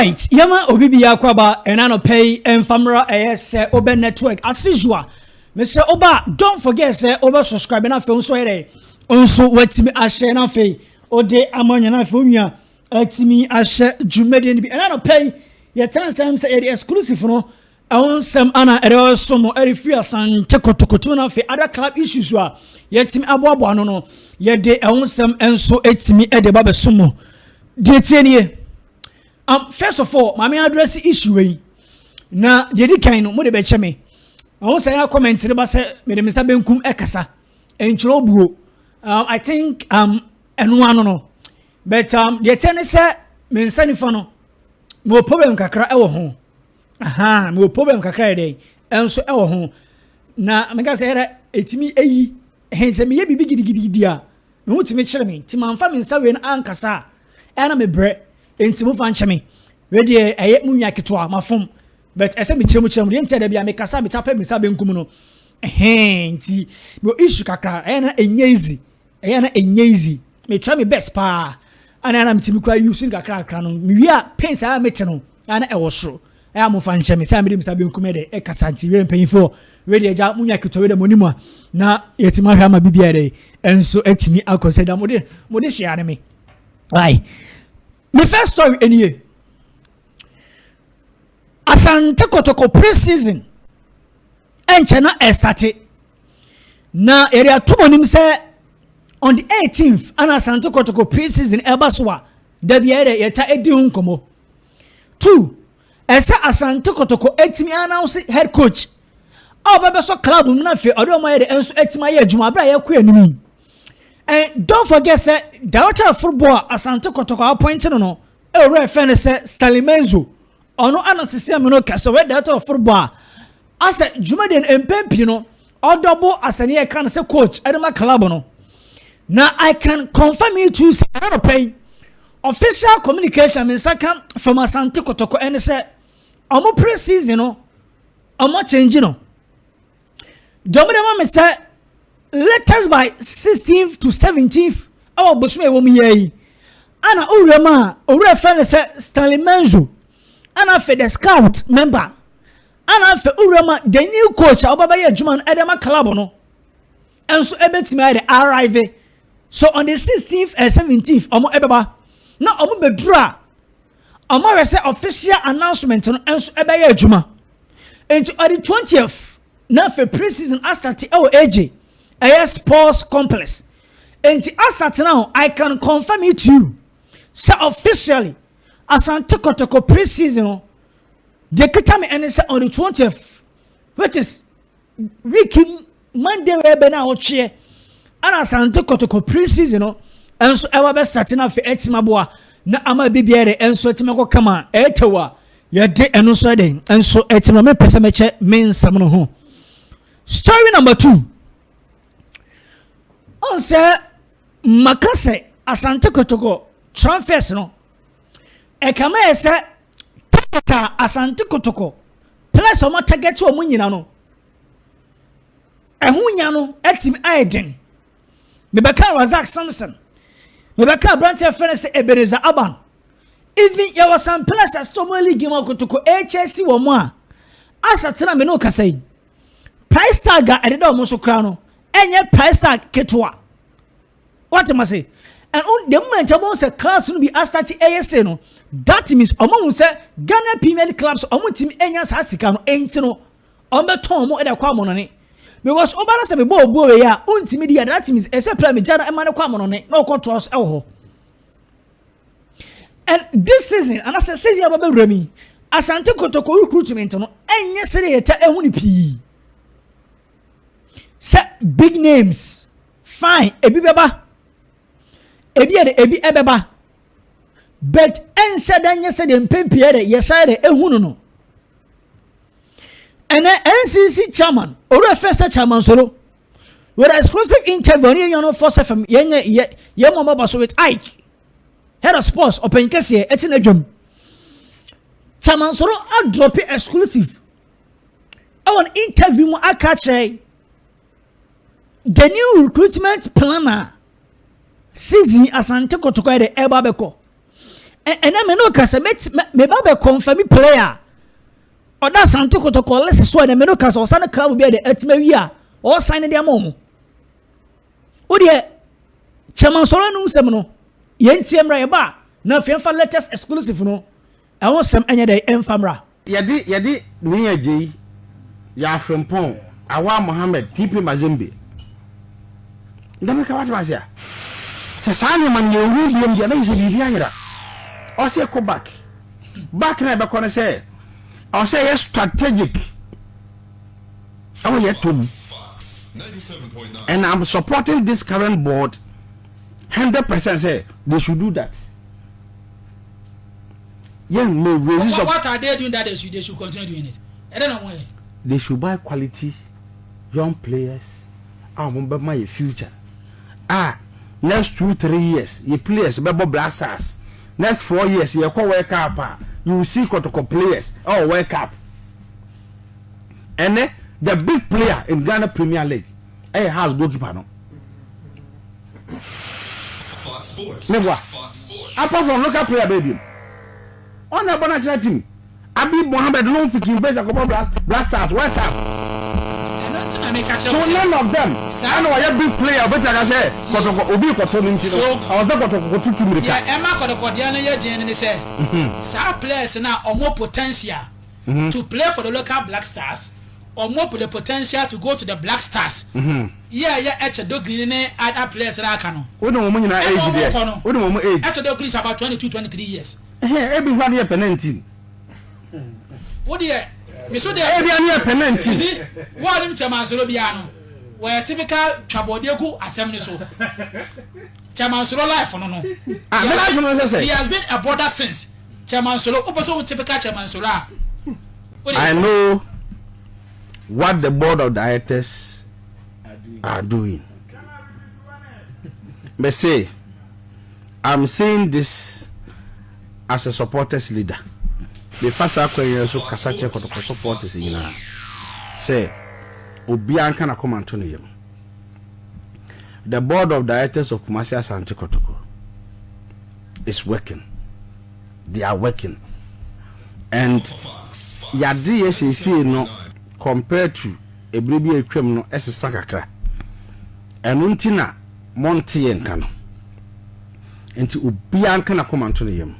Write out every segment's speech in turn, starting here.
Right, Yama Obibi Yakwaba and Ano Pay and Famra AS Oben Network as usual. Mr. Oba, don't forget, say, over subscribing our film so also what me Ashe na fe Ode Amanya na Funya Timi Ashe Jumedi and Ano Pay your times say the exclusive no. I want some Anna Ero Somo Erifia Asante Kotoko na fe other club issues wa yet me aboabo no ye de I want some enso etimi e de baba somo. Detie first of all, my address issue we na dedi kan no mo de be che me. I want say comment ne ba say me de misa benkum ekasa. Enchiro buo. I think eno ano no. But the ten say Mensah ni fa no. Mo problem kakra e wo ho. Aha, mo problem kakra e dey. Enso e wo ho. Na me ga say era etimi eyi. Hense me ye bibi gidigidi a. Me ho timi kire me. Ti manfa Mensah we na ankasa. E na me bre. Enti mu fan cheme we de eye munya ketwa mafom but ese me chemu de enti da bia me kasa me tapa me sabe nkum no enti no issue kakra na enye easy me try me best pa ana na metimi kwa using kakra no me wi a pains a mete no ana e wosoro mu fan cheme say me de me sabe nkum de e kasa nti we mpanyifo we de ja munya ketwa we de monimu a na yetima hwa ma bibia de enso etimi akoseda mo de share ne me right. My first story anyway. Asante Kotoko pre-season. Enchena started. Na area 2 monim say on the 18th ana Asante Kotoko pre-season ebaswa dabi ere yeta edi hunkomo. 2. Esa Asante Kotoko etimi announce head coach. Obebe so club na fe odo ma ere enso etima ye adwuma bra ye kwa animi. And don't forget, say, director of football, Asante Kotoko appointed no. A reference say Stanley Menzo. Ono anasisi amino kasa we director of football. Asa Jumaden Mpempi no. Or double asani I can say coach. Edema club no. Now I can confirm you to say pay official communication Mensah come from Asante Kotoko and say omo pre-season no. Omo change no. Domodema me say latest by 16th to 17th our bosume wo mi yi ana urema ore friend say Stanley Menzo ana fe the scout member ana fe urema the new coach obaba ye adwuma edema club no enso ebetimi ade arrive so on the 16th and 17th omo ebeba na omo bedura omo we say official announcement no enso ebeye adwuma into on the 20th na fe pre-season start AJ a sports complex. And as at now, I can confirm it to you. So officially, Asante Kotoko pre-season, they get me and say on the 20th, which is week Monday we be now chair. And Asante Kotoko pre-season, and so I will starting off for Etimabua. Na ama bibiere and so Etimako kama etewa. Ya de and so then and so Etimame pesameche Mensah no ho. Story number 2. On say makase Asante Kotoko transfers no e kama ese tata Asante Kotoko plus o ma target o munyina no ehunya no etim aiden me beka Razak Samson me beka branch friend say Ebereza Aban even there was some plus so mo league mo Kotoko HSC wo mo a asatena me no kasai price tag a de do mo so kra no enye price tag ketwa what am I say and on the moment about say class no be start ASA no that means omo say Ghana Premier League clubs omo team enya sa sika no enti no ombe ton mo e da kwa mo no ne because obara say me bo we ya untimi dia that means e say play me jana e ma ne kwa mo no ne na okọ trust e ho and this season and as season ababa rami Asante Kotoko recruitment no enye se yeta ehu ni pi say big names fine ebi beba ebi ebeba but ense danye se de mpempie de yesare ehunu no and NCC chairman or first chairman solo with exclusive interview you know for FM ye mo baba so with Ike head of sports open kese etin adwam chairman solo a drop exclusive on interview mo aka che the new recruitment planner season Asante Kotoko de eba beko and I no kasa me ba confirm player or that Asante Kotoko let's so and me no kasa o san club be the etima wi a o sign the amom o de chairman soro no nsem no ye ntie mra ye ba na fiamfa latest exclusive no e won sem enye de enfamra yedi ni aje ya frempon awa Mohammed TP Mazembe ndame ka wata masia se sane man ye wu biam dia na ise bibia yira o se ko back na be ko ne se o se ye strategic awo ye tom 97.9 and I'm supporting this current board 100% say they should do that. Yeah, what are they doing that they should continue doing it? I don't know why. They should buy quality young players. Remember my future. Next 2-3 years, you players Bebo Blasters. Next 4 years, you go wake up. You will see Kotoko players. Oh, wake up. And then the big player in Ghana Premier League, has goalkeeper no. Never. Apart from local player, baby. On the Bonachina team, Abi Mohammed no fit base a couple Blasters. Wake up. So none of them. I know a big player, but like I said, Obi Kotoko. I was not Kotoko to me. Yeah, Emma Kotoko Diana Yen say, some players now are more potential to play for the local Black Stars, or more the potential to go to the Black Stars. Yeah, actually, Dogli other players that I can. We don't want age. We don't want age. Actually, Dogli is about 22-23 years. Everyone here penalty. What do you? So they are penalty. You see, what him Chairman Solobiano, where typical Chabodiaku assembly so. Chairman Solo life no. He has been a border since. Chairman Solo, also typical Chairman Sola. I know what the board of directors are doing. But say, I'm saying this as a supporters leader. The first acquire so Kasache Kotoko supporters in say Obianka na come Antonio. The board of directors of Kumasi Asante Kotoko is working. They are working. And Yadi SAC no compared to a baby criminal as a sakakra. And untina Monty and Kano. And to Obianka na come Antonio.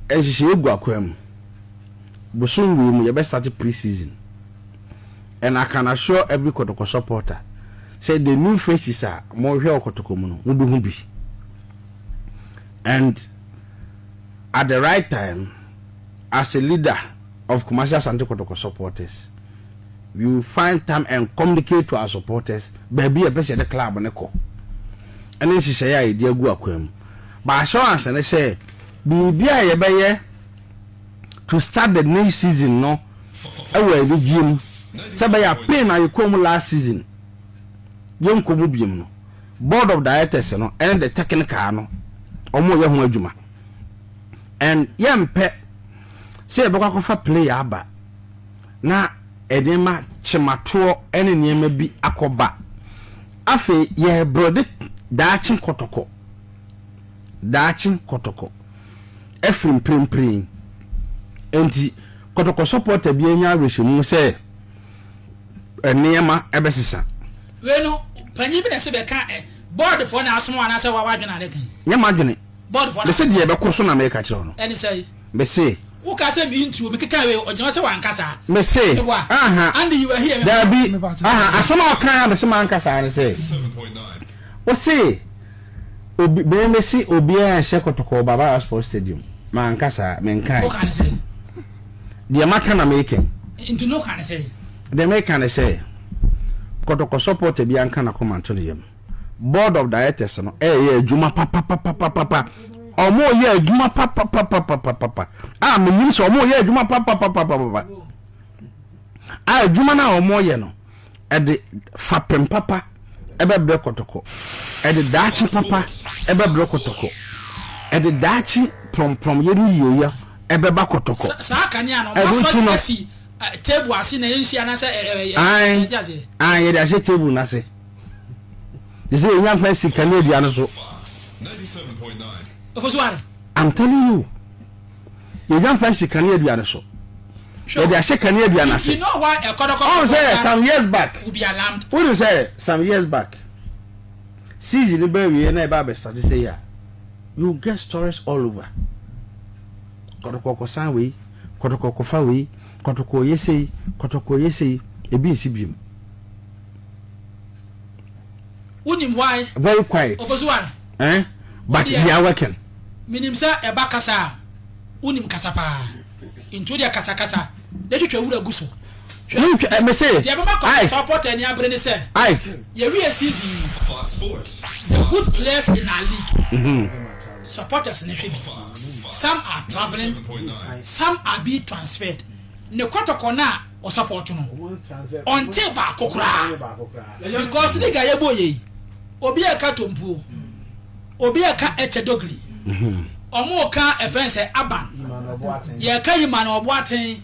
As she go akwam bosom we mu ye best start pre-season, and I can assure every Kotoko supporter say the new faces are more here Kotoko mu no will be. And at the right time, as a leader of Kumasi Asante Kotoko supporters, we will find time and communicate to our supporters baby a best the club on call. And then she say idea go akwam but assurance and they say Bibia yebeye to start the new season no ewe the gym say ya pay na you come last season yem komu biem no board of directors no and the technical no omo ye ho adwuma and yem pe say be kwa player aba na edema chimato ene niema bi akoba afi ye brode daachin Kotoko Efrim prim enti Kotoko supporter bi anya rehemu se enema ebesisa we no panyi bi na se be ka board for na asomo ana se wa wadwena de kan nya madwene board for na se de be koso na me ka kire no eni say be say wo ka se mi ntu me keka we ojo se wa nkasa me say and you were here there be asoma kan be se man nkasa ne say 7.9 wo say obi be me si obi a she Kotoko Baba Sports Stadium man kasa men kai what can I say the makana making into no can I say the make say Kotoko support bi anka na come Antonio board of directors no yeah juma papa omo yeah juma papa me nim so omo yeah juma papa juma na omo ye no e de fapem papa ebe bre Kotoko e de dachi papa ebe bre Kotoko e de dachi prom ye ni yoya ebe ba Kotoko sa kanya no ma so si table asi na yenhia na se ye de ase table na se they say yan fa si kanya bia no so 97.9 I'm telling you. You don't find she can hear you so. Sure. They are shaking here. You know why a Kotoko say some years back will be alarmed. What do you say? Some years back. Season the baby and a baby started to say, yeah, you get stories all over. Kotoko Sanway, Kotoko Fawi, Kotoko Yesi, a BCB. Wouldn't why? Very quiet. Eh? But they are working. Minimsa a bakasa. Unim kasapa. Into their kasakasa. Let you would a gusso. I may say, I support any abrené say. I. You real season. The good players in our league. Supporters in the field. Some are traveling, some are being transferred. Ne Kotoko na or support you know. Until Bakokra. Because the guy boy. Obia Katumpu. Obia ka eche Dogli. Omo ka offense aban. Ye ka yiman oboaten.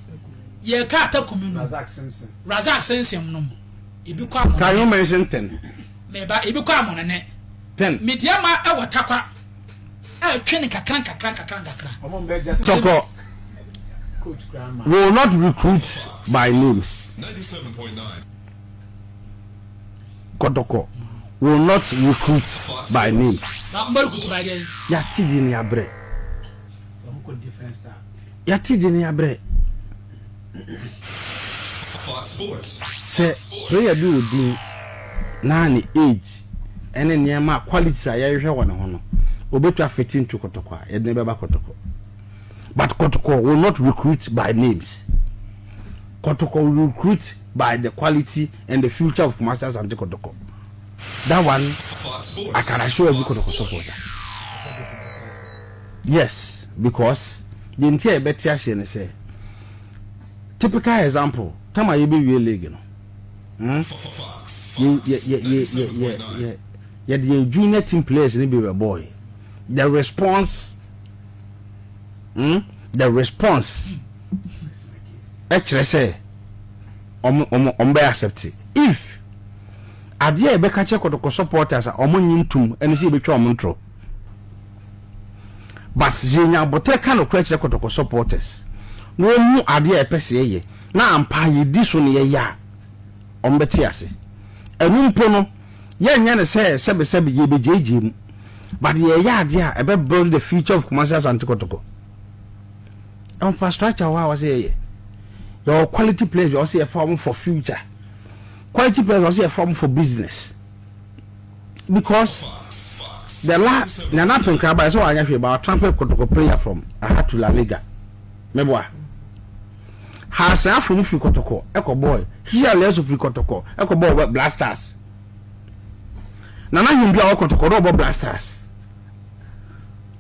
Ye ka atakumunu. Razak Simpson no. Ibi kwa mo. Can you mention 10? Meba ibi kwa mo ne. 10. Mediama e watakwa. Twene kakran. Toko will not recruit by names. 97.9. Kotoko will not recruit by names. Yati ni abre. Say prayer do din na ni age ene niema quality a ye hwe wona hono obetu affecting to Kotoko ye ne beba Kotoko. But Kotoko will not recruit by names. Kotoko will recruit by the quality and the future of Masters and Kotoko. That one I can assure every Kotoko supporter. Yes, because the entire better say typical example. Tama you be real league, no. Yeah. The junior team players need be a boy. The response. Actually say, be accepted. If Adia be catch Kotoko supporters are tum and see between Montro. But Zenya bote kind of question Kotoko supporters. No mu Adia pese na ampa ye this one ye ya ombeti ase enumpo no ye nya ne sebe ye bejeje mu but ye ya dia e be build the future of commercial and Kotoko infrastructure wa was ye your quality players was a form for future quality players was a form for business because the last na happen crab so anya about transfer Kotoko player from to La Liga meboa has a from Kotoko, Echo boy. Here less of Kotoko, Echo boy blasters. Nana him be our Kotoko blasters.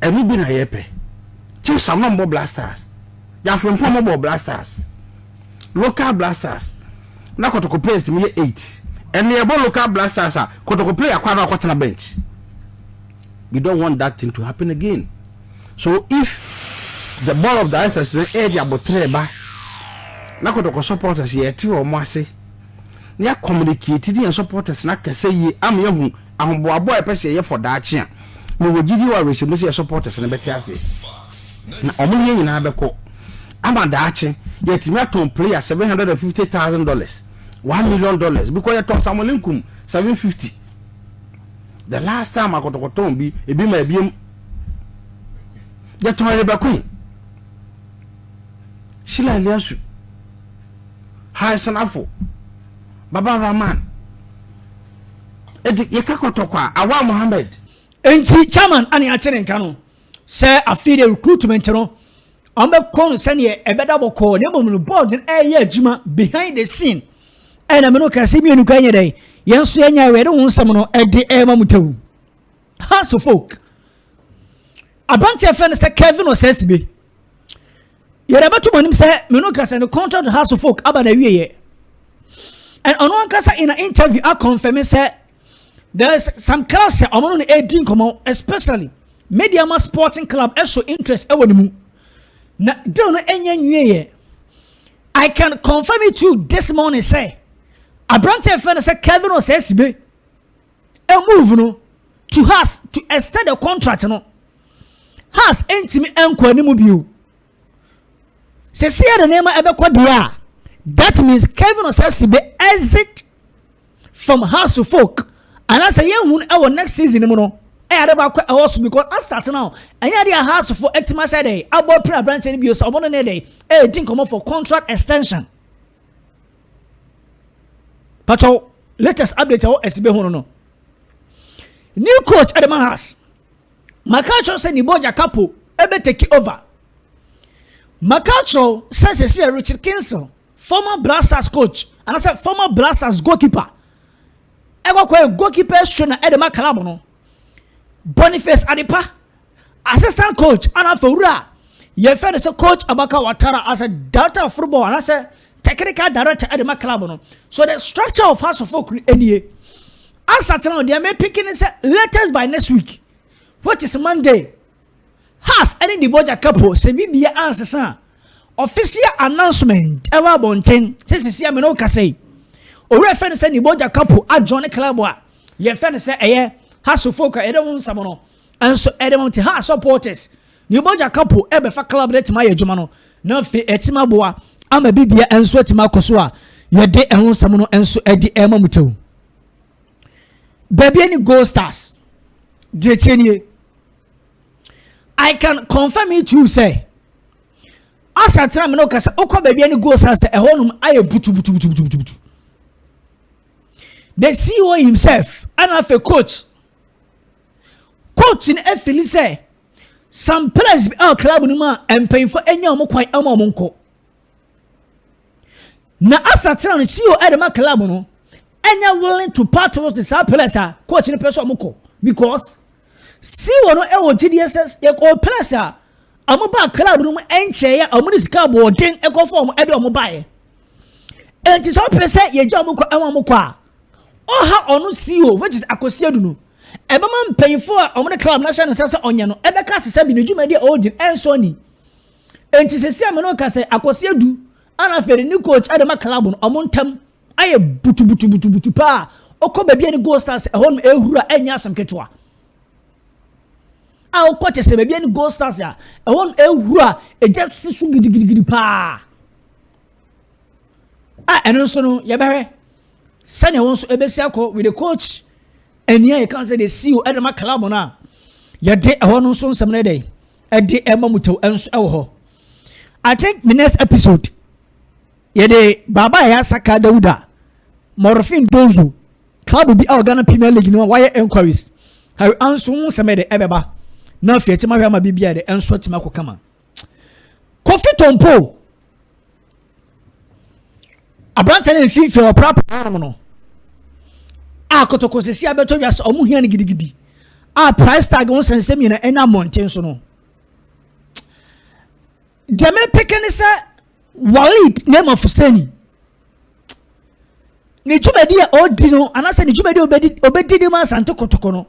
And we been a yepe. Chief some number blasters. Ya from Pomo blasters. Local blasters. Na Kotoko plays to me 8. And the above local blasters are Kotoko play a quarter bench. We don't want that thing to happen again. So if the ball of the ancestors edge about 3 back. Na Kotoko supporters ye ti o mo ase na communicate di supporters na kase yi am yehu ahomboabo e pese ye for daache a mo wogidi wa rehye mo se supporters na beti ase na omo ye nyina beko ama daache ye ti meton player $750,000 $1 million because you talk samolinkum 750 the last time Kotoko ton bi e bi ma biem ye ton re beko Shila Eliasu Sanafo Baba Rahman Yeka Kotoko Awa Mohammed Enti chairman ani atene nka no say afide recruitment no on be kon se ne ebeda boko ne bomu board eye adwuma behind the scene e na me no kase bi enu kan yedai yenso enya we de ho nsam no e de e mamutawu House of Folk Abante afen se Kevin or Assibey Yereba to monim say me no kase the contract to House of Folk aba na wiye and on one kasa in an interview I confirm say there's some clubs say omo no 18 komo especially Mediama Sporting Club show interest e wonimu na do no enya nwiye I can confirm it to you this morning say Abante afen say Kevin or Assibey e move no to us to extend the contract no has entimi enko animu bio se sia the name ebekɔ dia that means Kevin Assibey exit from House of Folk and as a young one our next season mu no also because I start now and yeah their House of Folk etima say dey about prayer branch any bio so omo no dey think come for contract extension but latest update our Assibey ho no new coach at the house Makacho say ni boja capo ebe take over Makacho says Richard Kinsel former Blasters coach and I said former Blasters goalkeeper Ego goalkeeper trainer at the club no Boniface Adepa assistant coach and Fura ye fed as a coach Abaka Watara as a director of football and I said technical director at the club no so the structure of House of Folk any as at now they may picking is latest by next week what is Monday has any the boja couple say be answer son official announcement ever bonten say me no ka say o refer say the boja couple a join club wa ye fe say House of Folk e dem nsam no enso e dem te ha supporters the boja couple e be fa club that ma ye djuma no na fe etima boa ama bibia enso etima koso a ye de ehun nsam no enso e di e mamutew baby any goal stars detenie I can confirm it to you say as at time no kasa okwa baby any goal stars e honum aye butu the CEO himself and a coach in a feeling say some players be our club no ma empay for enya omo kwan ama omo nko na asatra no CEO edema club no enya willing to part with the players coach ni person omo ko because CEO no e wo GDSS e ko players omo ba club no enche ya omo sika boarding e ko form e de omo bae enti so person ye je omo ko ama omo ko a oha ono CEO which is akosiadu no ebe man painful omo the club national say onye no ebe ka sese bi ne djuma dia odin enso ni enti sese am no ka say akosiadu ana fere ni coach adema club no omo ntam aye butu pa okoba bia ni goal stars ehon ehura enya asam ketwa a okoche se bia ni goal stars ya ehon ehura eja sisu gidigidi pa eno so no ye behwe sane won so ebesi akọ with the coach enia you can say the CEO edema club na ye de ehon so nsem na dey e de emamutew enso ewo ho I think the next episode ye de baba ya saka Dauda Morfin Dozo club bi our Ghana Premier League no why enquiries how answer nsem de ebeba na fiati ma hwa ma bibia de enso tima kokama Kofi Tompo Abrante na fifi o prapa no Kotoko sesi abeto wiase omu hia ni gidigidi price tag won sensem na ena mountain so no deme pekene se Walid name of Seni ni jumedi a odi no anase ni jumedi obedi ma Asante Kotoko no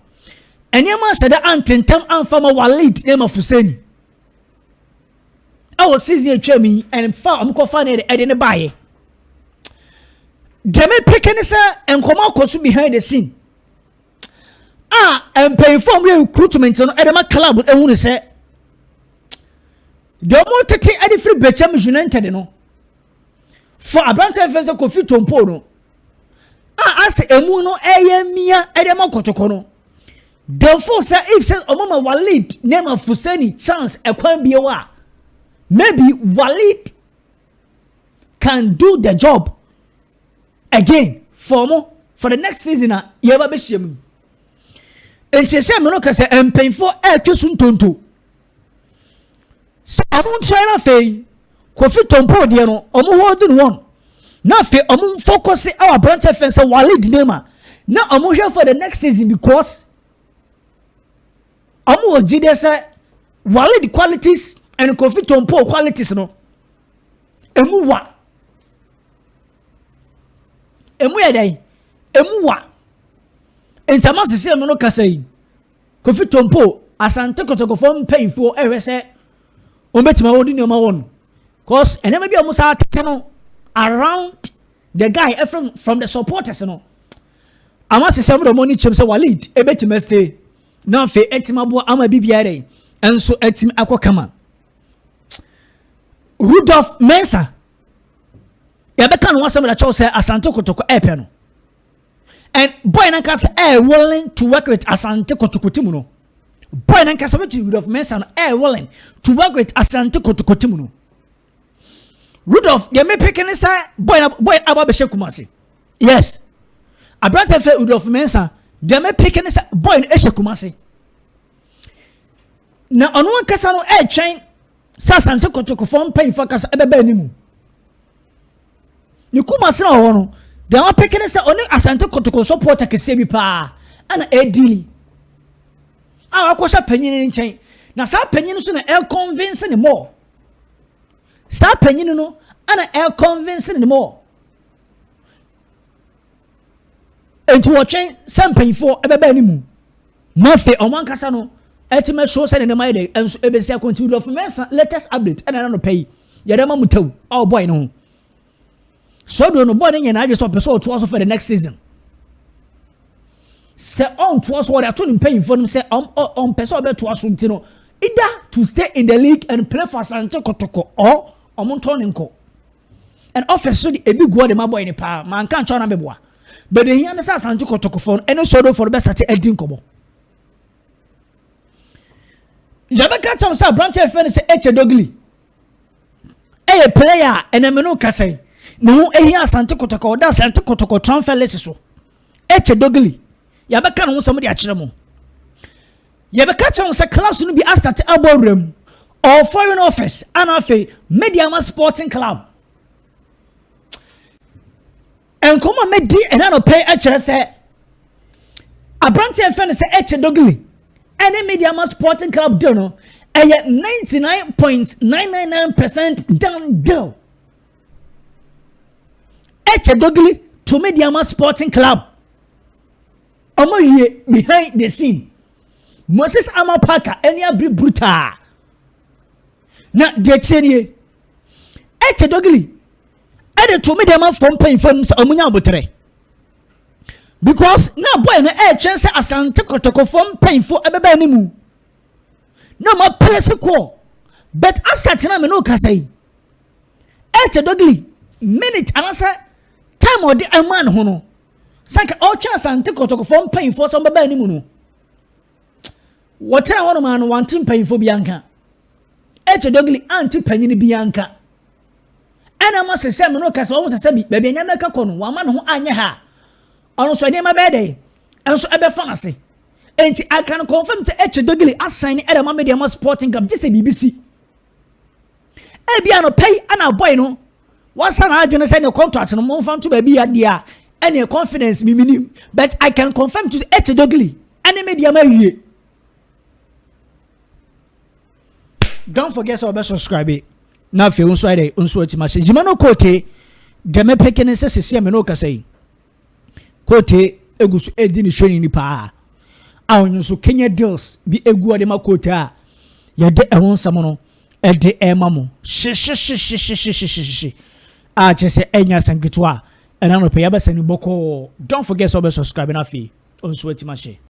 enema se da antentam amfama Walid name of Seni awo season atwami en fa amkofa na ede ne baye deme pekene se enkoma koso behind the scene pay form recruitment no edema club ehunu se the more tete edi free Bechem United no for Abrante first Kofi Tompo no ase emu no mia edema Kotoko no therefore say if say omama Walid name of Fuseni chance ekwan biewa maybe Walid can do the job again for the next season you ever be shame and say me no ka say painful twisun tonto so amun China fe Kofi Tompo de no omo holding one na fe omo focus our branch fence Walid name na omo here for the next season because omo ogide say Walid qualities and Kofi Tompo qualities no emu wa emu yedai emu wa entama sese me no kasai Kofi Tompo Asante Kotoko form painful ehwese o betima wodi ne ma won cause enema bi o musa tete no around the guy from the supporters no ama sese me do money chem say Walid ebetima stay na fe etima bo ama bibia dey enso etim akokama Rudolf Mensah yabeka no wasem la chow say Asante Kotoko epe no and boy na kasa willing to work with Asante Kotoko timu no boy na kasa with Rudolf Mensah no willing to work with Asante Kotoko timu no Rudolf ye me pick ni say boy aba be Kumasi yes abrante fe Rudolf Mensah de me pick ni say boy no Kumasi na ono kasa no twɛn sa Asante Kotoko fon pen fa kasa ebebe animu ni Kumasi na ho no de ma pick ni say oni Asante Kotoko supporter kese bi pa ana edili a akosha panyin nkyɛn na sa panyin so na convince ni more sa panyin no ana convince ni more enti wo twɛn sa panyifo ebebe animu na fe oman kasa no etime show say ne mai dey enso ebesi continue of Mensah latest update and no pay yadama mutaw oh boy no so do no boy nya na adwe so person to us for the next season say on to us what ato pay for them say on person be to us ntino either to stay in the league and play for Asante Kotoko or omonton nko and office so the ebi go the my boy ni pa man kan cho na beboa but the here na Asante Kotoko for any so for the best at edin kobo Jabeka Tom sa branch FN say Dogli. A player and a menu kasai. No Asante Kotoko da Asante Kotoko transfer list so. Dogli. Yabeka no somebody achiremo. Yabeka Tom say clubs no be asked at elbow room or foreign office and afi Mediama Sporting Club. And come on me and no pay say a branch FN say Dogli. Any Mediama Sporting Club dono a 99.999% down deal. Dogli to Mediama Sporting Club. Omo behind the scene. Moses Amapaka any abri bruta. Na de tsenye. Dogli. Ede to Mediama from paying for omunya botre. Because now boy no chance Asante Kotoko from painful ebebe animu. No more place ko. But Asante na me no ka say. Dogli minute anasa time or the man ho no. Sanka all chance Asante Kotoko from painful some bebe animu no. What I want man wanting painful bianca. Dogli anti panyin bianca. Ana ma se me no ka say almost say baby nya meka kono wa man ho anya ha. On so my bed, and so ever fancy. And I can confirm to Dogli assign at a Mediama Sporting Club just a BBC. Elbiano pay and a boy no. Once I do not sign a contract and move on to baby idea and your confidence minimum, but I can confirm to Dogli and the Mediama. Don't forget to subscribe. Now, if you want to unso message, Jimano Kote, Deme Pekin says, Siamanoka say. Kote egusu edi ni hwani ni pa awon so Kenya deals bi egu ade makota ya de ewonsam no ede emamo a chese enya sankitwa ena no pe ya basani boko. Don't forget to subscribe na fi onso atima she.